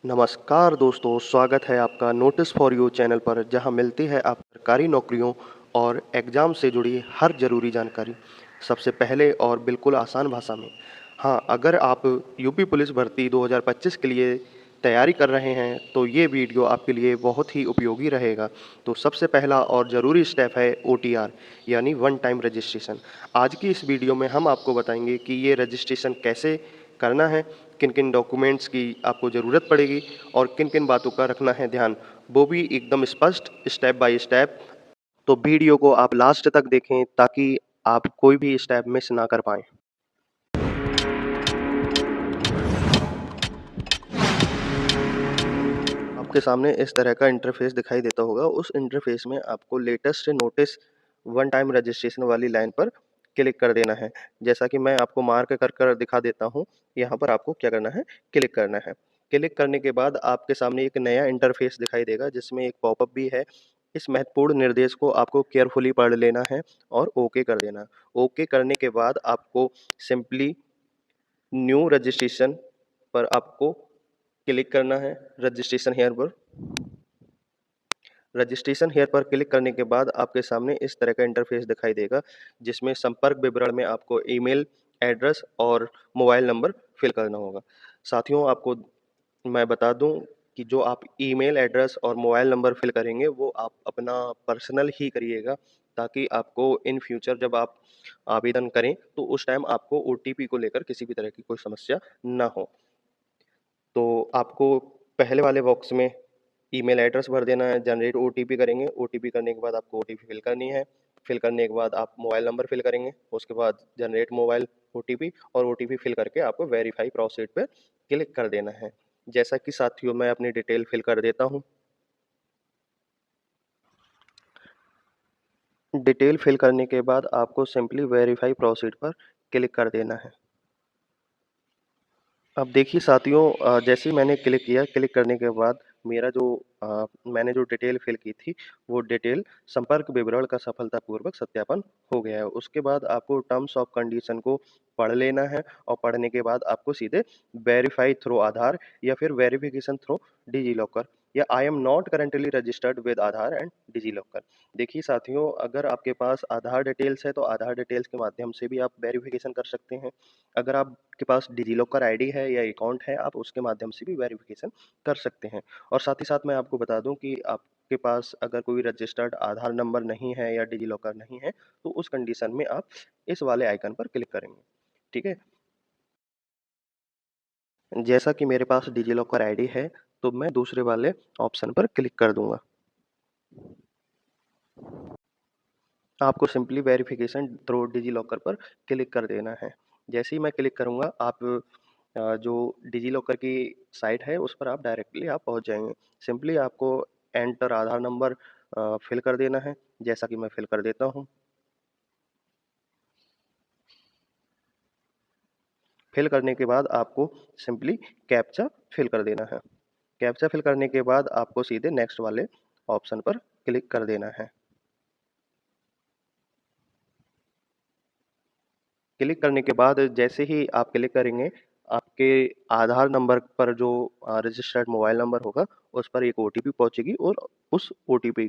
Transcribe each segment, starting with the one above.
नमस्कार दोस्तों, स्वागत है आपका नोटिस फॉर यू चैनल पर जहां मिलती है आप सरकारी नौकरियों और एग्ज़ाम से जुड़ी हर ज़रूरी जानकारी सबसे पहले और बिल्कुल आसान भाषा में। हाँ, अगर आप यूपी पुलिस भर्ती 2025 के लिए तैयारी कर रहे हैं तो ये वीडियो आपके लिए बहुत ही उपयोगी रहेगा। तो सबसे पहला और ज़रूरी स्टेप है ओटीआर यानी वन टाइम रजिस्ट्रेशन। आज की इस वीडियो में हम आपको बताएंगे कि ये रजिस्ट्रेशन कैसे करना है, किन-किन डॉक्यूमेंट्स की आपको ज़रूरत पड़ेगी और किन-किन बातों का रखना है ध्यान, वो भी एकदम स्पष्ट स्टेप बाय स्टेप। तो वीडियो को आप लास्ट तक देखें ताकि आप कोई भी स्टेप मिस ना कर पाएँ। आपके सामने इस तरह का इंटरफेस दिखाई देता होगा। उस इंटरफेस में आपको latest notice one time registration वाली लाइन पर क्लिक कर देना है। जैसा कि मैं आपको मार्क कर दिखा देता हूँ, यहाँ पर आपको क्या करना है, क्लिक करना है। क्लिक करने के बाद आपके सामने एक नया इंटरफेस दिखाई देगा जिसमें एक पॉपअप भी है। इस महत्वपूर्ण निर्देश को आपको केयरफुली पढ़ लेना है और ओके कर देना। ओके करने के बाद आपको सिंपली न्यू रजिस्ट्रेशन पर आपको क्लिक करना है, रजिस्ट्रेशन हियर पर। रजिस्ट्रेशन हियर पर क्लिक करने के बाद आपके सामने इस तरह का इंटरफेस दिखाई देगा जिसमें संपर्क विवरण में आपको ईमेल एड्रेस और मोबाइल नंबर फिल करना होगा। साथियों, आपको मैं बता दूं कि जो आप ईमेल एड्रेस और मोबाइल नंबर फिल करेंगे वो आप अपना पर्सनल ही करिएगा, ताकि आपको इन फ्यूचर जब आप आवेदन करें तो उस टाइम आपको ओटीपी को लेकर किसी भी तरह की कोई समस्या ना हो। तो आपको पहले वाले बॉक्स में ईमेल एड्रेस भर देना है, जनरेट ओटीपी करेंगे, ओटीपी करने के बाद आपको ओटीपी फिल करनी है। फिल करने के बाद आप मोबाइल नंबर फिल करेंगे, उसके बाद जनरेट मोबाइल ओटीपी और ओटीपी फिल करके आपको वेरीफाई प्रोसीड पे क्लिक कर देना है। जैसा कि साथियों मैं अपनी डिटेल फिल कर देता हूँ। डिटेल फिल करने के बाद आपको सिंपली वेरीफाई प्रोसीड पर क्लिक कर देना है। अब देखिए साथियों, जैसे ही मैंने क्लिक किया, क्लिक करने के बाद मेरा जो मैंने जो डिटेल फिल की थी वो डिटेल संपर्क विवरण का सफलतापूर्वक सत्यापन हो गया है। उसके बाद आपको टर्म्स ऑफ कंडीशन को पढ़ लेना है और पढ़ने के बाद आपको सीधे वेरीफाई थ्रू आधार या फिर वेरिफिकेशन थ्रू डिजी लॉकर या I am not currently registered with Aadhaar and DigiLocker. देखिए साथियों, अगर आपके पास आधार डिटेल्स है तो आधार डिटेल्स के माध्यम से भी आप वेरिफिकेशन कर सकते हैं। अगर आपके पास डिजिलॉकर आईडी है या अकाउंट है, आप उसके माध्यम से भी वेरिफिकेशन कर सकते हैं। और साथ ही साथ मैं आपको बता दूं कि आपके पास अगर कोई रजिस्टर्ड आधार नंबर नहीं है या डिजिलॉकर नहीं है तो उस कंडीशन में आप इस वाले आइकन पर क्लिक करेंगे। ठीक है, जैसा कि मेरे पास डिजिलॉकर आईडी है तो मैं दूसरे वाले ऑप्शन पर क्लिक कर दूंगा। आपको सिंपली वेरिफिकेशन थ्रू डिजिलॉकर पर क्लिक कर देना है। जैसे ही मैं क्लिक करूँगा आप जो डिजिलॉकर की साइट है उस पर आप डायरेक्टली आप पहुँच जाएंगे। सिंपली आपको एंटर आधार नंबर फिल कर देना है, जैसा कि मैं फिल कर देता हूँ। फिल करने के बाद आपको सिंपली कैप्चा फिल कर देना है। कैप्चा फिल करने के बाद आपको सीधे नेक्स्ट वाले ऑप्शन पर क्लिक कर देना है। क्लिक करने के बाद जैसे ही आप क्लिक करेंगे, आपके आधार नंबर पर जो रजिस्टर्ड मोबाइल नंबर होगा उस पर एक ओटीपी पहुंचेगी और उस ओटीपी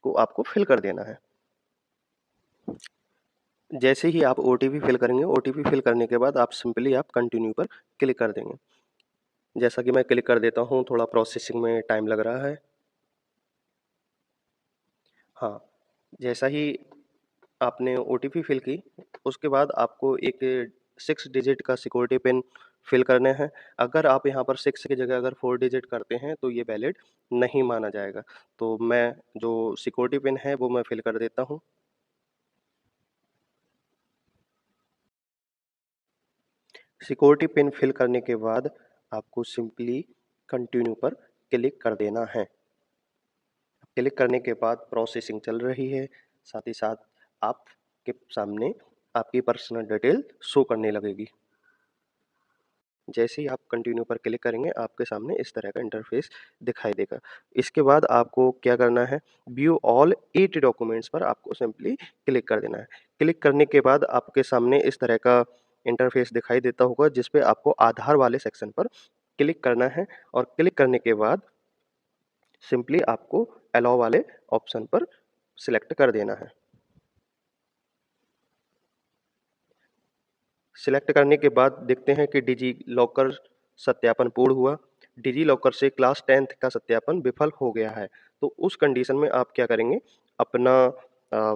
को आपको फिल कर देना है। जैसे ही आप ओटीपी फिल करेंगे, ओटीपी फिल करने के बाद आप सिंपली आप कंटिन्यू पर क्लिक कर देंगे। जैसा कि मैं क्लिक कर देता हूँ, थोड़ा प्रोसेसिंग में टाइम लग रहा है। हाँ, जैसा ही आपने ओटीपी फिल की, उसके बाद आपको एक 6 डिजिट का सिक्योरिटी पिन फिल करना है। अगर आप यहाँ पर 6 की जगह अगर 4 डिजिट करते हैं तो ये वैलिड नहीं माना जाएगा। तो मैं जो सिक्योरिटी पिन है वो मैं फिल कर देता हूँ। सिक्योरिटी पिन फिल करने के बाद आपको सिंपली कंटिन्यू पर क्लिक कर देना है। क्लिक करने के बाद प्रोसेसिंग चल रही है, साथ ही साथ आपके सामने आपकी पर्सनल डिटेल शो करने लगेगी। जैसे ही आप कंटिन्यू पर क्लिक करेंगे, आपके सामने इस तरह का इंटरफेस दिखाई देगा। इसके बाद आपको क्या करना है, व्यू ऑल 8 डॉक्यूमेंट्स पर आपको सिंपली क्लिक कर देना है। क्लिक करने के बाद आपके सामने इस तरह का इंटरफेस दिखाई देता होगा जिस पे आपको आधार वाले सेक्शन पर क्लिक करना है और क्लिक करने के बाद सिंपली आपको अलाउ वाले ऑप्शन पर सिलेक्ट कर देना है। सिलेक्ट करने के बाद देखते हैं कि डिजी लॉकर सत्यापन पूर्ण हुआ। डिजी लॉकर से क्लास 10th का सत्यापन विफल हो गया है। तो उस कंडीशन में आप क्या करेंगे, अपना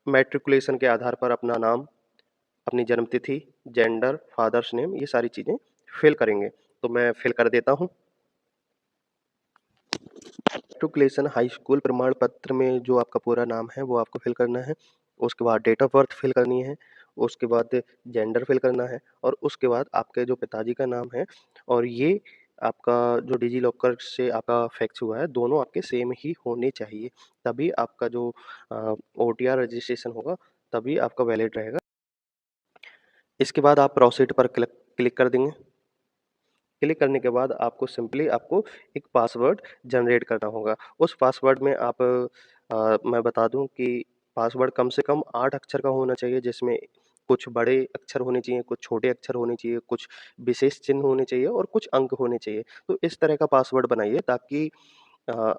मैट्रिकुलेशन के आधार पर अपना नाम, अपनी जन्मतिथि, जेंडर, फादर्स नेम, ये सारी चीज़ें फिल करेंगे। तो मैं फिल कर देता हूँ। मैट्रिकुलेशन हाई स्कूल प्रमाण पत्र में जो आपका पूरा नाम है वो आपको फिल करना है। उसके बाद डेट ऑफ बर्थ फिल करनी है। उसके बाद जेंडर फिल करना है और उसके बाद आपके जो पिताजी का नाम है और ये आपका जो डिजी लॉकर से आपका फैक्स हुआ है, दोनों आपके सेम ही होने चाहिए। तभी आपका जो ओटीआर रजिस्ट्रेशन होगा तभी आपका वैलिड रहेगा। इसके बाद आप प्रोसीड पर क्लिक कर देंगे। क्लिक करने के बाद आपको सिंपली आपको एक पासवर्ड जनरेट करना होगा। उस पासवर्ड में आप मैं बता दूं कि पासवर्ड कम से कम 8 अक्षर का होना चाहिए, जिसमें कुछ बड़े अक्षर होने चाहिए, कुछ छोटे अक्षर होने चाहिए, कुछ विशेष चिन्ह होने चाहिए और कुछ अंक होने चाहिए। तो इस तरह का पासवर्ड बनाइए ताकि अ,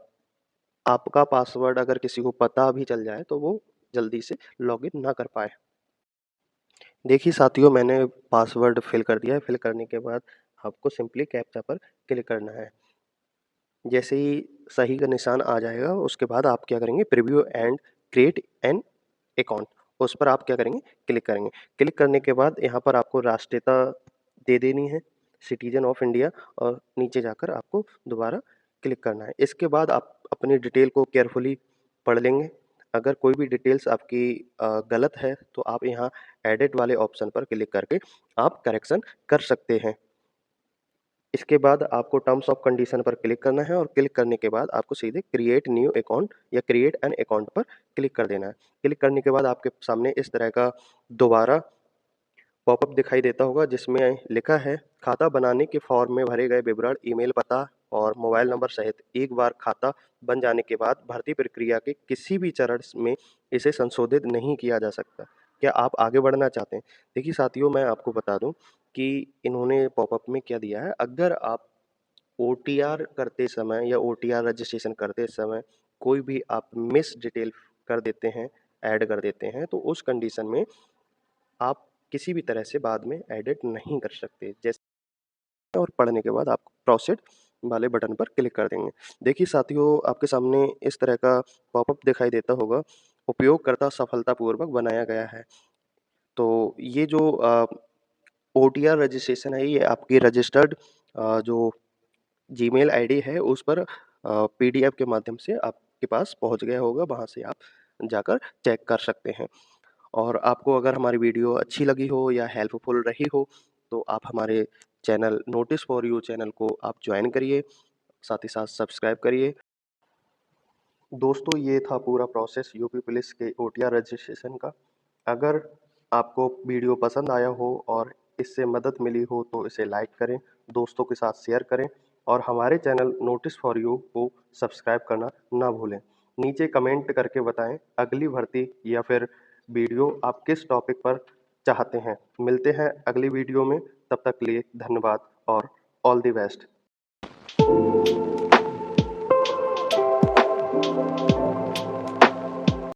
आपका पासवर्ड अगर किसी को पता भी चल जाए तो वो जल्दी से लॉगिन ना कर पाए। देखिए साथियों, मैंने पासवर्ड फिल कर दिया है। फिल करने के बाद आपको सिंपली कैप्चा पर क्लिक करना है। जैसे ही सही का निशान आ जाएगा उसके बाद आप क्या करेंगे, preview and create an account, उस पर आप क्या करेंगे, क्लिक करेंगे। क्लिक करने के बाद यहाँ पर आपको राष्ट्रीयता दे देनी है, सिटीजन ऑफ इंडिया, और नीचे जाकर आपको दोबारा क्लिक करना है। इसके बाद आप अपनी डिटेल को केयरफुली पढ़ लेंगे। अगर कोई भी डिटेल्स आपकी गलत है तो आप यहाँ एडिट वाले ऑप्शन पर क्लिक करके आप करेक्शन कर सकते हैं। इसके बाद आपको टर्म्स ऑफ कंडीशन पर क्लिक करना है और क्लिक करने के बाद आपको सीधे क्रिएट न्यू अकाउंट या क्रिएट एन अकाउंट पर क्लिक कर देना है। क्लिक करने के बाद आपके सामने इस तरह का दोबारा पॉपअप दिखाई देता होगा जिसमें लिखा है, खाता बनाने के फॉर्म में भरे गए विवरण, ईमेल पता और मोबाइल नंबर सहित एक बार खाता बन जाने के बाद भर्ती प्रक्रिया के किसी भी चरण में इसे संशोधित नहीं किया जा सकता। क्या आप आगे बढ़ना चाहते हैं? देखिए साथियों, मैं आपको बता दूं कि इन्होंने पॉपअप में क्या दिया है। अगर आप ओटीआर करते समय या ओटीआर रजिस्ट्रेशन करते समय कोई भी आप मिस डिटेल कर देते हैं, ऐड कर देते हैं, तो उस कंडीशन में आप किसी भी तरह से बाद में एडिट नहीं कर सकते। जैसे और पढ़ने के बाद आप प्रोसीड वाले बटन पर क्लिक कर देंगे। देखिए साथियों, आपके सामने इस तरह का पॉपअप दिखाई देता होगा, उपयोगकर्ता सफलतापूर्वक बनाया गया है। तो ये जो ओटीआर रजिस्ट्रेशन है, ये आपकी रजिस्टर्ड जो जीमेल आईडी है उस पर पीडीएफ के माध्यम से आपके पास पहुंच गया होगा, वहां से आप जाकर चेक कर सकते हैं। और आपको अगर हमारी वीडियो अच्छी लगी हो या हेल्पफुल रही हो तो आप हमारे channel notice for you channel को आप ज्वाइन करिए, साथ ही साथ सब्सक्राइब करिए। दोस्तों, ये था पूरा प्रोसेस यूपी पुलिस के ओटीआर रजिस्ट्रेशन का। अगर आपको वीडियो पसंद आया हो और इससे मदद मिली हो तो इसे लाइक करें, दोस्तों के साथ शेयर करें और हमारे चैनल नोटिस फॉर यू को सब्सक्राइब करना ना भूलें। नीचे कमेंट करके बताएं अगली भर्ती या फिर वीडियो आप किस टॉपिक पर चाहते हैं। मिलते हैं अगली वीडियो में, तब तक के लिए धन्यवाद और ऑल द बेस्ट।